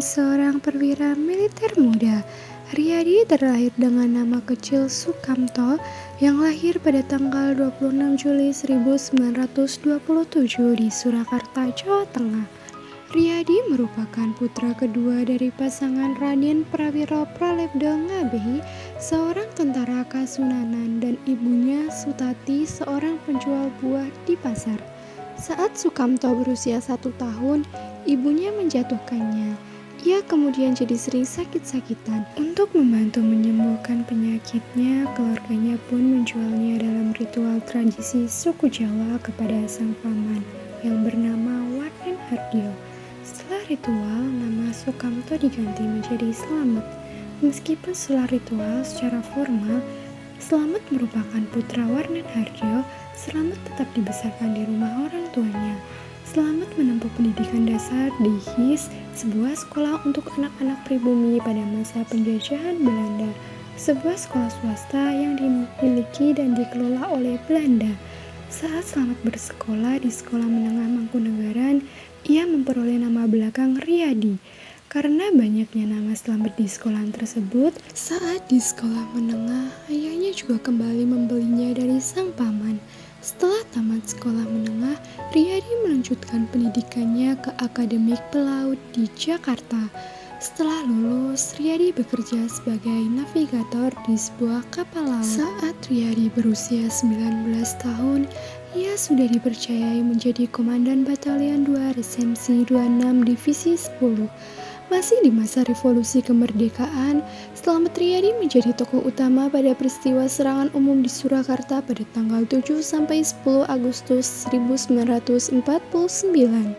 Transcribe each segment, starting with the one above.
seorang perwira militer muda. Riyadi terlahir dengan nama kecil Sukamto yang lahir pada tanggal 26 Juli 1927 di Surakarta, Jawa Tengah. Riyadi merupakan putra kedua dari pasangan Raden Prawiro Pralepdo Ngabehi, seorang tentara Kasunanan, dan ibunya Sutati, seorang penjual buah di pasar. Saat Sukamto berusia 1 tahun, ibunya menjatuhkannya. Ia kemudian jadi sering sakit-sakitan. Untuk membantu menyembuhkan penyakitnya, keluarganya pun menjualnya dalam ritual tradisi suku Jawa kepada sang paman yang bernama Warnen Hardio. Setelah ritual, nama Sukamto diganti menjadi Slamet. Meskipun setelah ritual secara formal, Slamet merupakan putra Warnen Hardio, Slamet tetap dibesarkan di rumah orang tuanya. Slamet menempuh pendidikan dasar di HIS, sebuah sekolah untuk anak-anak pribumi pada masa penjajahan Belanda, sebuah sekolah swasta yang dimiliki dan dikelola oleh Belanda. Saat Slamet bersekolah di Sekolah Menengah Mangkunegaran, ia memperoleh nama belakang Riyadi. Karena banyaknya nama Slamet di sekolah tersebut, saat di sekolah menengah, ayahnya juga kembali membelinya dari sang paman. Setelah tamat sekolah menengah, Riyadi melanjutkan pendidikannya ke Akademik Pelaut di Jakarta. Setelah lulus, Riyadi bekerja sebagai navigator di sebuah kapal laut. Saat Riyadi berusia 19 tahun, ia sudah dipercayai menjadi Komandan Batalion 2 Resensi 26 Divisi 10. Masih di masa revolusi kemerdekaan, Slamet Riyadi menjadi tokoh utama pada peristiwa serangan umum di Surakarta pada tanggal 7-10 Agustus 1949.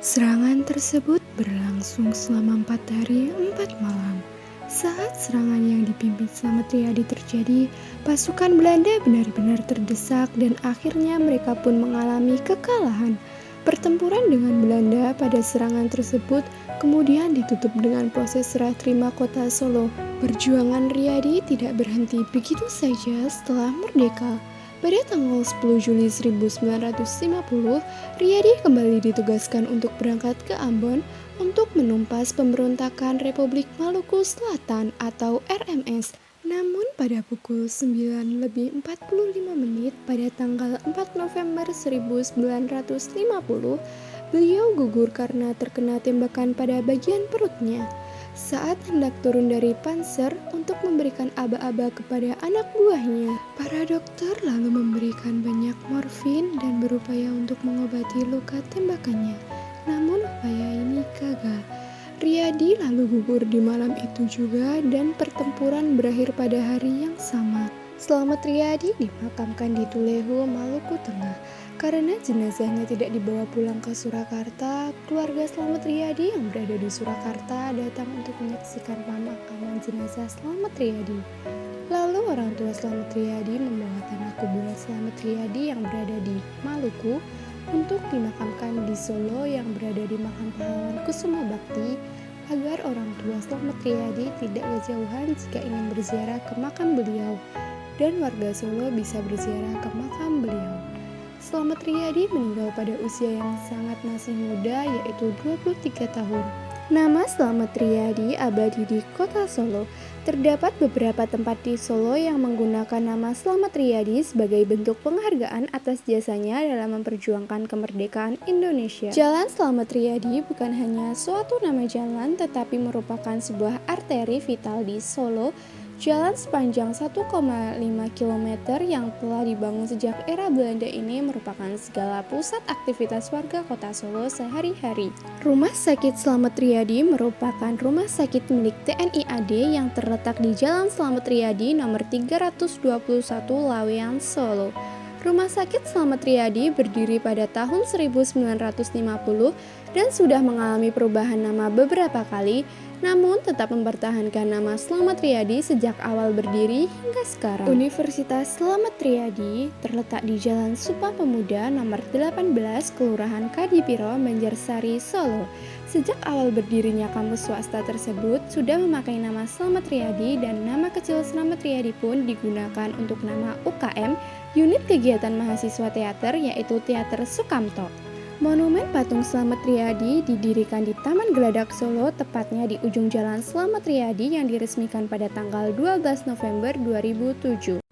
Serangan tersebut berlangsung selama 4 hari 4 malam. Saat serangan yang dipimpin Slamet Riyadi terjadi, pasukan Belanda benar-benar terdesak dan akhirnya mereka pun mengalami kekalahan. Pertempuran dengan Belanda pada serangan tersebut kemudian ditutup dengan proses serah terima kota Solo. Perjuangan Riyadi tidak berhenti begitu saja setelah merdeka. Pada tanggal 10 Juli 1950, Riyadi kembali ditugaskan untuk berangkat ke Ambon untuk menumpas pemberontakan Republik Maluku Selatan atau RMS. Namun pada pukul 9:45 pada tanggal 4 November 1950, beliau gugur karena terkena tembakan pada bagian perutnya. Saat hendak turun dari panser untuk memberikan aba-aba kepada anak buahnya, para dokter lalu memberikan banyak morfin dan berupaya untuk mengobati luka tembakannya. Namun upaya ini gagal. Riyadi lalu gugur di malam itu juga dan pertempuran berakhir pada hari yang sama. Slamet Riyadi dimakamkan di Tulehu, Maluku Tengah. Karena jenazahnya tidak dibawa pulang ke Surakarta, keluarga Slamet Riyadi yang berada di Surakarta datang untuk menyaksikan pemakaman jenazah Slamet Riyadi. Lalu orang tua Slamet Riyadi membawa tanah kuburan Slamet Riyadi yang berada di Maluku untuk dimakamkan di Solo yang berada di makam pahlawan Kusuma Bakti, agar orang tua Slamet Riyadi tidak kejauhan jika ingin berziarah ke makam beliau dan warga Solo bisa berziarah ke makam beliau. Slamet Riyadi meninggal pada usia yang sangat masih muda, yaitu 23 tahun. Nama Slamet Riyadi abadi di kota Solo. Terdapat beberapa tempat di Solo yang menggunakan nama Slamet Riyadi sebagai bentuk penghargaan atas jasanya dalam memperjuangkan kemerdekaan Indonesia. Jalan Slamet Riyadi bukan hanya suatu nama jalan, tetapi merupakan sebuah arteri vital di Solo. Jalan sepanjang 1,5 km yang telah dibangun sejak era Belanda ini merupakan segala pusat aktivitas warga kota Solo sehari-hari. Rumah Sakit Slamet Riyadi merupakan rumah sakit milik TNI AD yang terletak di Jalan Slamet Riyadi nomor 321 Laweyan, Solo. Rumah Sakit Slamet Riyadi berdiri pada tahun 1950 dan sudah mengalami perubahan nama beberapa kali, namun tetap mempertahankan nama Slamet Riyadi sejak awal berdiri hingga sekarang. Universitas Slamet Riyadi terletak di Jalan Sumpah Pemuda nomor 18, Kelurahan Kadipiro, Banjarsari, Solo. Sejak awal berdirinya kampus swasta tersebut sudah memakai nama Slamet Riyadi dan nama kecil Slamet Riyadi pun digunakan untuk nama UKM, unit kegiatan mahasiswa teater, yaitu Teater Sukamto. Monumen patung Slamet Riyadi didirikan di Taman Geladak Solo, tepatnya di ujung Jalan Slamet Riyadi yang diresmikan pada tanggal 12 November 2007.